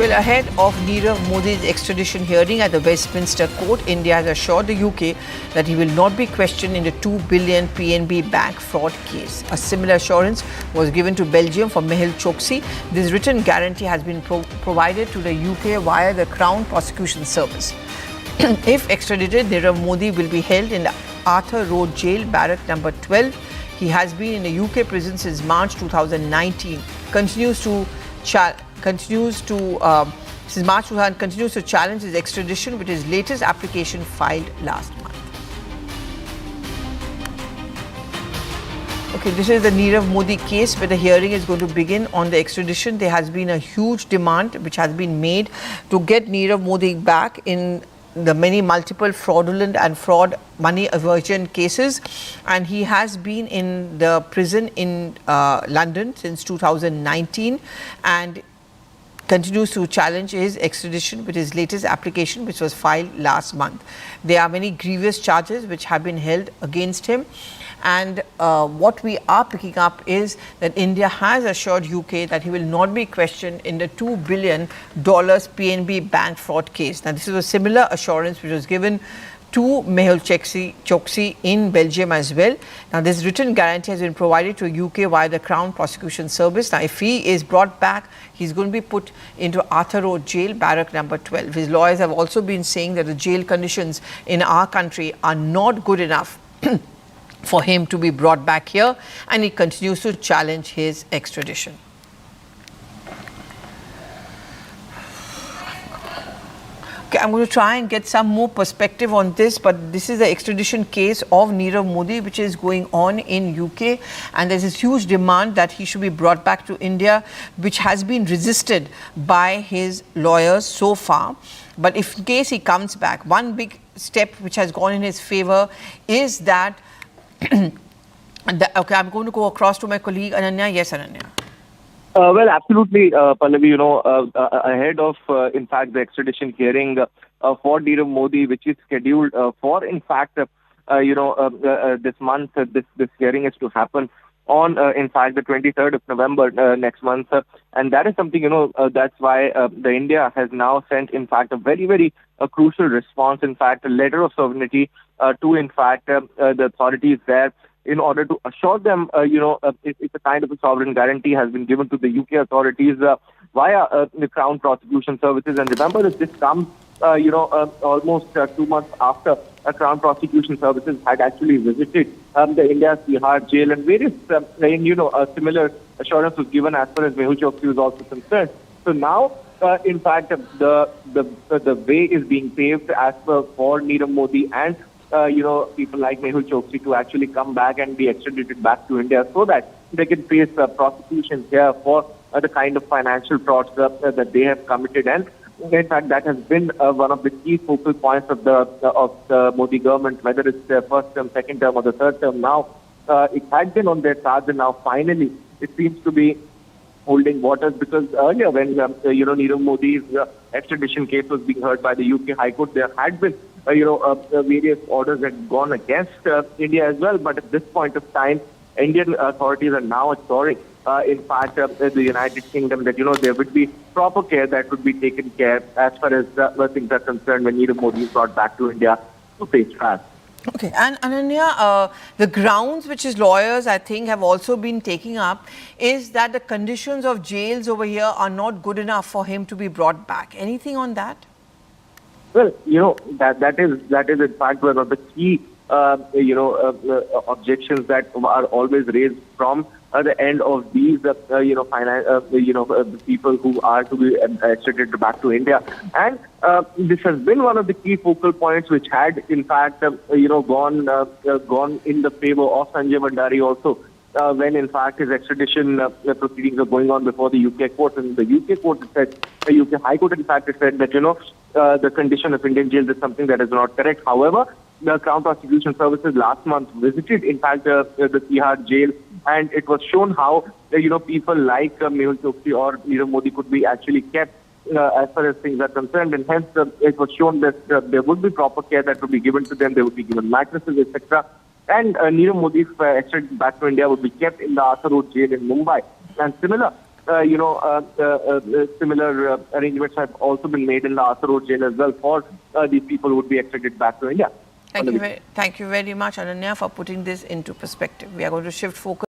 Well, ahead of Nirav Modi's extradition hearing at the Westminster Court, India has assured the UK that he will not be questioned in the 2 billion PNB bank fraud case. A similar assurance was given to Belgium for Mehul Choksi. This written guarantee has been provided to the UK via the Crown Prosecution Service. If extradited, Nirav Modi will be held in the Arthur Road Jail, barrack number 12. He has been in the UK prison since March 2019. Continues to challenge his extradition with his latest application filed last month. Okay, this is the Nirav Modi case where the hearing is going to begin on the extradition. There has been a huge demand which has been made to get Nirav Modi back in the many multiple fraudulent and fraud money aversion cases, and he has been in the prison in London since 2019 and continues to challenge his extradition with his latest application, which was filed last month. There are many grievous charges which have been held against him, and what we are picking up is that India has assured UK that he will not be questioned in the $2 billion PNB bank fraud case. Now, this is a similar assurance which was given to Mehul Choksi in Belgium as well. Now, this written guarantee has been provided to UK via the Crown Prosecution Service. Now, if he is brought back, he's going to be put into Arthur Road Jail, barrack number 12. His lawyers have also been saying that the jail conditions in our country are not good enough for him to be brought back here, and he continues to challenge his extradition. Okay, I'm going to try and get some more perspective on this, but this is the extradition case of Nirav Modi which is going on in UK, and there's this huge demand that he should be brought back to India, which has been resisted by his lawyers so far. But if in case he comes back, one big step which has gone in his favor is that okay, I'm going to go across to my colleague Ananya. Yes, Ananya. Well, absolutely, Pallavi, ahead of, in fact, the extradition hearing for Nirav Modi, which is scheduled for, in fact, this month, this hearing is to happen on, in fact, the 23rd of November next month. And that is something, that's why the India has now sent, in fact, a very, very crucial response, in fact, a letter of sovereignty to, in fact, the authorities there, in order to assure them, it's a kind of a sovereign guarantee has been given to the UK authorities via the Crown Prosecution Services. And remember that this comes, almost 2 months after a Crown Prosecution Services had actually visited the India's Tihar jail, and various, a similar assurance was given as far as Mehul Choksi was also concerned. So now, in fact, the way is being paved as per for Nirav Modi and people like Mehul Choksi to actually come back and be extradited back to India so that they can face prosecution here for the kind of financial frauds that they have committed. And in fact, that has been one of the key focal points of the Modi government, whether it's their first term, second term, or the third term. Now, it had been on their cards, and now finally it seems to be holding waters, because earlier when Nirav Modi's extradition case was being heard by the UK High Court, there had been various orders had gone against India as well. But at this point of time, Indian authorities are now assuring, in fact, the United Kingdom that, there would be proper care that would be taken care as far as things are concerned when Nirav Modi is brought back to India to face trial. Okay, and Ananya, the grounds which his lawyers, I think, have also been taking up is that the conditions of jails over here are not good enough for him to be brought back. Anything on that? Well, that is in fact one of the key, objections that are always raised from the end of these, the people who are to be extradited back to India. And this has been one of the key focal points which had, in fact, gone in the favor of Sanjay Bhandari also, when in fact his extradition proceedings are going on before the UK court. And the UK court said, the UK High Court in fact said that, the condition of Indian jails is something that is not correct. However, the Crown Prosecution Services last month visited, in fact, the Tihar jail, and it was shown how, people like Mehul Choksi or Nirav Modi could be actually kept as far as things are concerned, and hence it was shown that there would be proper care that would be given to them. They would be given mattresses, etc. And Nirav Modi's extradition back to India would be kept in the Arthur Road jail in Mumbai. And similar, similar arrangements have also been made in the Asar Road jail as well for these people who would be extradited back to India. Thank you very much, Ananya, for putting this into perspective. We are going to shift focus.